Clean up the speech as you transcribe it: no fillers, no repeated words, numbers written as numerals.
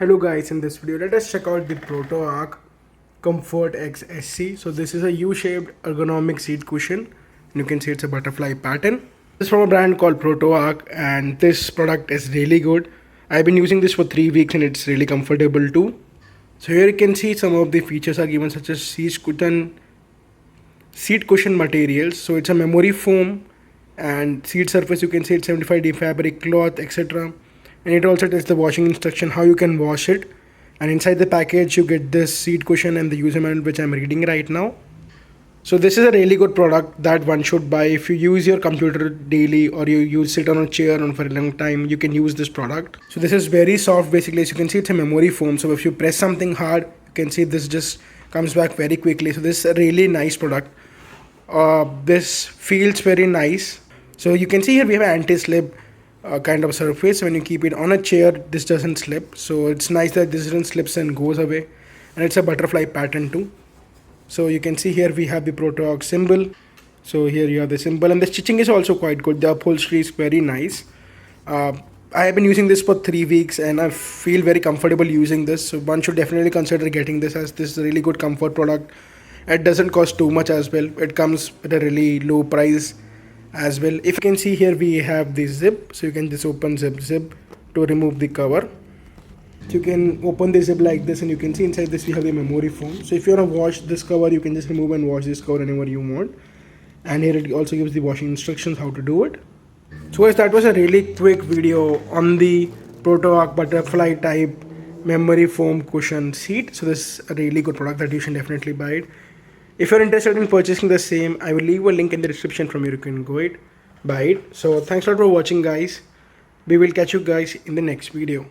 Hello guys, in this video let us check out the ProtoArc ComfortX SC. So this is a U-shaped ergonomic seat cushion and you can see it's a butterfly pattern. This is from a brand called ProtoArc and this product is really good. I've been using this for 3 weeks and it's really comfortable too. So here you can see some of the features are given such as seat cushion materials. So it's a memory foam and seat surface, you can see it's 75D fabric cloth, etc. And it also tells the washing instruction how you can wash it, and inside the package you get this seat cushion and the user manual which I'm reading right now. So this is a really good product that one should buy if you use your computer daily or you sit on a chair for a long time. You can use this product. So this is very soft basically. As you can see, it's a memory foam, so if you press something hard you can see this just comes back very quickly. So this is a really nice product. This feels very nice. So you can see here we have an anti-slip kind of surface. When you keep it on a chair this doesn't slip, so it's nice that this doesn't slips and goes away, and it's a butterfly pattern too. So you can see here we have the ProtoArc symbol. So here you have the symbol, and the stitching is also quite good. The upholstery is very nice. I have been using this for 3 weeks and I feel very comfortable using this, so one should definitely consider getting this, as this is a really good comfort product. It doesn't cost too much as well. It comes at a really low price as well. If you can see here we have the zip, so you can just open zip to remove the cover. So you can open the zip like this and you can see inside this we have the memory foam. So if you want to wash this cover you can just remove and wash this cover whenever you want, and here it also gives the washing instructions how to do it. So guys, that was a really quick video on the ProtoArc butterfly type memory foam cushion seat. So this is a really good product that you should definitely buy it. If you're interested in purchasing the same, I will leave a link in the description from where you can go buy it. So thanks a lot for watching guys. We will catch you guys in the next video.